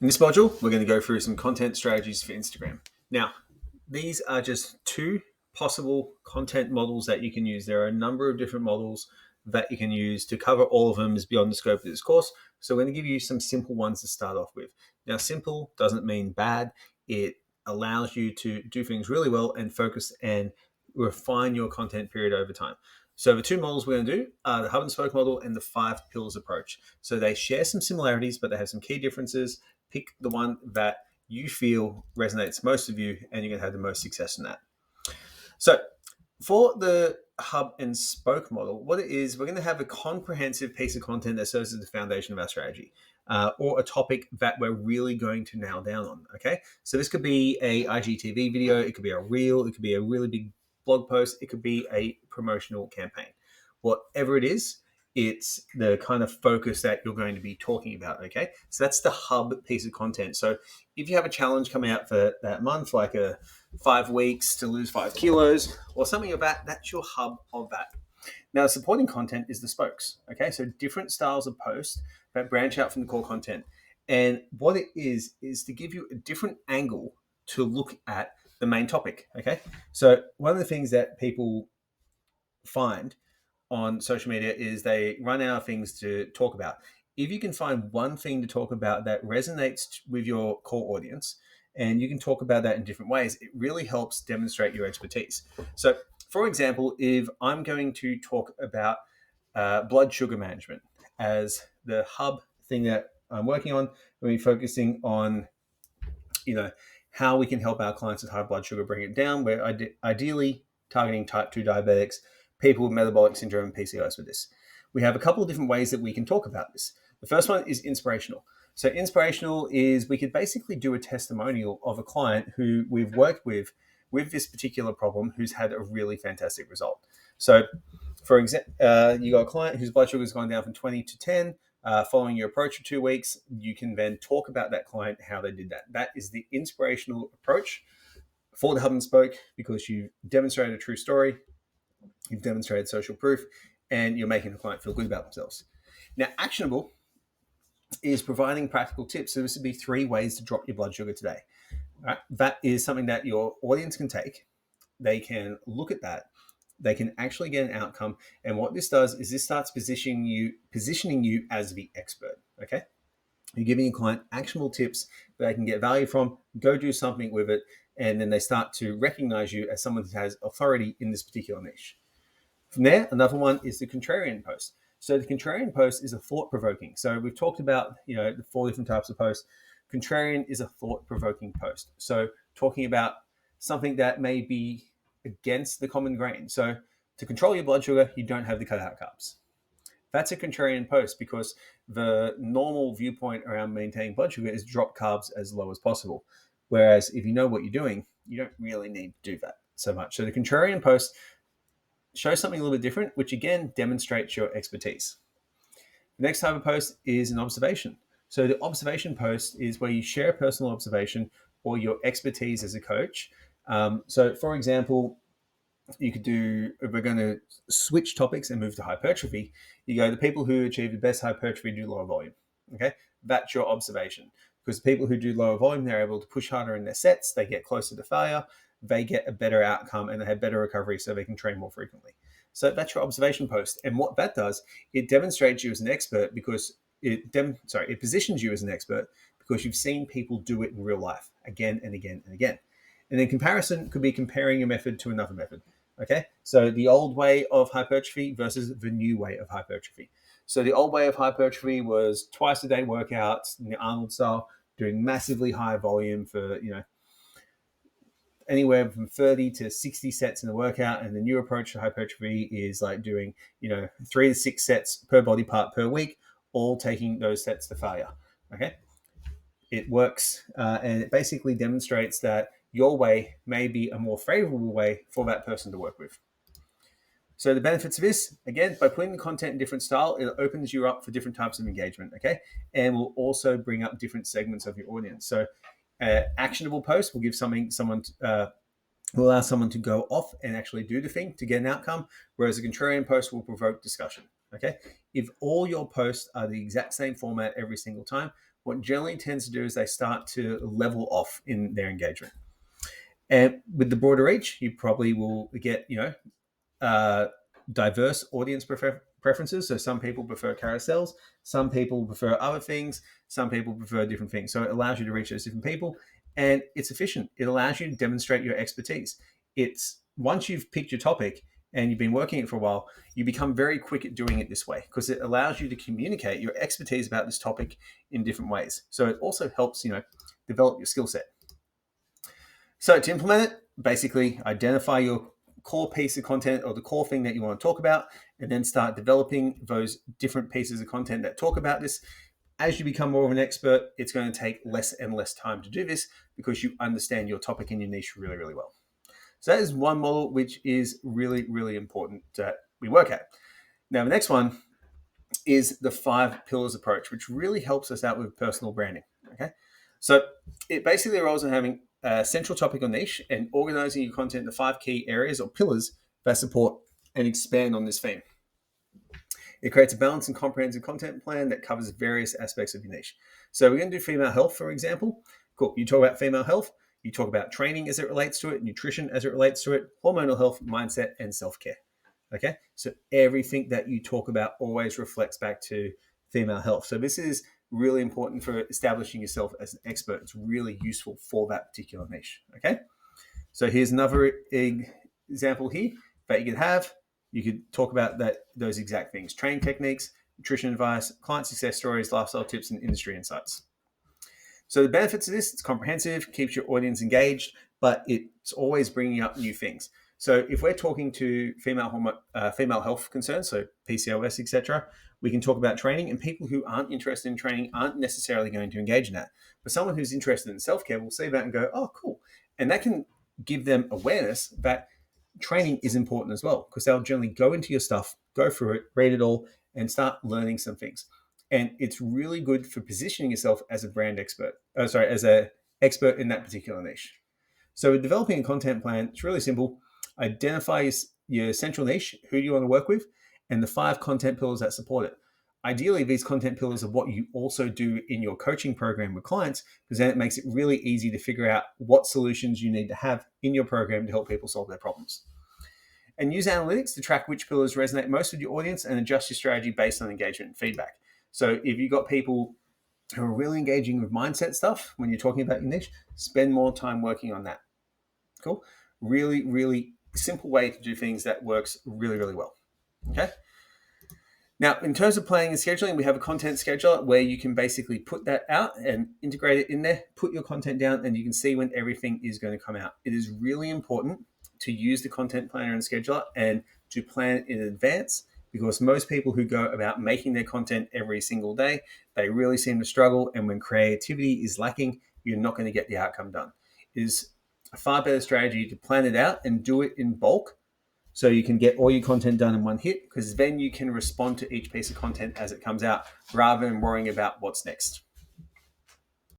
In this module, we're going to go through some content strategies for Instagram. Now, these are just two possible content models that you can use. There are a number of different models that you can use. To cover all of them is beyond the scope of this course. So we're going to give you some simple ones to start off with. Now, simple doesn't mean bad. It allows you to do things really well and focus and refine your content period over time. So the two models we're going to do are the hub and spoke model and the 5 pillars approach. So they share some similarities, but they have some key differences. Pick the one that you feel resonates most with you, and you're going to have the most success in that. So for the hub and spoke model, what it is, we're going to have a comprehensive piece of content that serves as the foundation of our strategy, or a topic that we're really going to nail down on. Okay, so this could be a IGTV video, it could be a reel, it could be a really big blog post, it could be a promotional campaign. Whatever it is, it's the kind of focus that you're going to be talking about. Okay, so that's the hub piece of content. So if you have a challenge coming out for that month, like a 5 weeks to lose 5 kilos or something like that, that's your hub of that. Now, supporting content is the spokes. Okay, so different styles of post that branch out from the core content. And what it is to give you a different angle to look at the main topic. Okay, so one of the things that people find on social media is they run out of things to talk about. If you can find one thing to talk about that resonates with your core audience, and you can talk about that in different ways, it really helps demonstrate your expertise. So, for example, if I'm going to talk about blood sugar management as the hub thing that I'm working on, we're focusing on, how we can help our clients with high blood sugar bring it down. We're ideally targeting type 2 diabetics, people with metabolic syndrome and PCOS with this. We have a couple of different ways that we can talk about this. The first one is inspirational. So inspirational is we could basically do a testimonial of a client who we've worked with this particular problem, who's had a really fantastic result. So for example, you got a client whose blood sugar has gone down from 20 to 10. Following your approach for 2 weeks, you can then talk about that client, how they did that. That is the inspirational approach for the hub and spoke, because you've demonstrated a true story, you've demonstrated social proof, and you're making the client feel good about themselves. Now, actionable is providing practical tips. So this would be 3 ways to drop your blood sugar today. Right? That is something that your audience can take. They can look at that. They can actually get an outcome. And what this does is this starts positioning you as the expert. Okay. You're giving your client actionable tips that they can get value from, go do something with it, and then they start to recognize you as someone who has authority in this particular niche. From there, another one is the contrarian post. So the contrarian post is a thought-provoking. So we've talked about, the 4 different types of posts. Contrarian is a thought-provoking post. So talking about something that may be against the common grain. So to control your blood sugar, you don't have to cut out carbs. That's a contrarian post, because the normal viewpoint around maintaining blood sugar is drop carbs as low as possible. Whereas if you know what you're doing, you don't really need to do that so much. So the contrarian post shows something a little bit different, which again demonstrates your expertise. The next type of post is an observation. So the observation post is where you share a personal observation or your expertise as a coach. So for example, you could do, if we're going to switch topics and move to hypertrophy, you go, the people who achieve the best hypertrophy do lower volume. Okay, that's your observation. Because people who do lower volume, they're able to push harder in their sets, they get closer to failure, they get a better outcome, and they have better recovery, so they can train more frequently. So that's your observation post. And what that does, it demonstrates you as an expert, because it positions you as an expert because you've seen people do it in real life again and again and again. And then comparison could be comparing a method to another method. Okay, so the old way of hypertrophy versus the new way of hypertrophy. So the old way of hypertrophy was twice a day workouts in the Arnold style, doing massively high volume for, anywhere from 30 to 60 sets in the workout. And the new approach to hypertrophy is like doing, 3 to 6 sets per body part per week, all taking those sets to failure. Okay, it works, and it basically demonstrates that your way may be a more favorable way for that person to work with. So the benefits of this, again, by putting the content in different style, it opens you up for different types of engagement, okay? And will also bring up different segments of your audience. So actionable post will give will allow someone to go off and actually do the thing to get an outcome, whereas a contrarian post will provoke discussion, okay? if all your posts are the exact same format every single time, what generally tends to do is they start to level off in their engagement. And with the broader reach, you probably will get, diverse audience preferences. So some people prefer carousels, some people prefer other things, some people prefer different things. So it allows you to reach those different people, and it's efficient. It allows you to demonstrate your expertise. It's once you've picked your topic and you've been working it for a while, you become very quick at doing it this way because it allows you to communicate your expertise about this topic in different ways. So it also helps, develop your skill set. So to implement it, basically identify your core piece of content or the core thing that you want to talk about, and then start developing those different pieces of content that talk about this. As you become more of an expert, it's going to take less and less time to do this because you understand your topic and your niche really, really well. So that is one model which is really, really important that we work at. Now, the next one is the 5 pillars approach, which really helps us out with personal branding. Okay, so it basically rolls on having a central topic or niche and organizing your content into 5 key areas or pillars that support and expand on this theme. It creates a balanced and comprehensive content plan that covers various aspects of your niche. So we're going to do female health, for example. Cool. You talk about female health, you talk about training as it relates to it, nutrition as it relates to it, hormonal health, mindset, and self-care. Okay, so everything that you talk about always reflects back to female health. So this is really important for establishing yourself as an expert. It's really useful for that particular niche. Okay, so here's another example here that you could have. You could talk about those exact things: training techniques, nutrition advice, client success stories, lifestyle tips, and industry insights. So the benefits of this: it's comprehensive, keeps your audience engaged, but it's always bringing up new things. So if we're talking to female health concerns, so PCOS, etc., we can talk about training, and people who aren't interested in training aren't necessarily going to engage in that. But someone who's interested in self-care will see that and go, oh, cool. And that can give them awareness that training is important as well, because they'll generally go into your stuff, go through it, read it all, and start learning some things. And it's really good for positioning yourself as a brand expert, as an expert in that particular niche. So with developing a content plan, it's really simple. Identify your central niche, who do you want to work with, and the 5 content pillars that support it. Ideally, these content pillars are what you also do in your coaching program with clients, because then it makes it really easy to figure out what solutions you need to have in your program to help people solve their problems. And use analytics to track which pillars resonate most with your audience and adjust your strategy based on engagement and feedback. So if you've got people who are really engaging with mindset stuff when you're talking about your niche, spend more time working on that. Cool. Really, really simple way to do things that works really, really well. Okay. Now, in terms of planning and scheduling, we have a content scheduler where you can basically put that out and integrate it in there, put your content down, and you can see when everything is going to come out. It is really important to use the content planner and scheduler and to plan it in advance, because most people who go about making their content every single day, they really seem to struggle. And when creativity is lacking, you're not going to get the outcome done. It is a far better strategy to plan it out and do it in bulk, so you can get all your content done in one hit, because then you can respond to each piece of content as it comes out rather than worrying about what's next.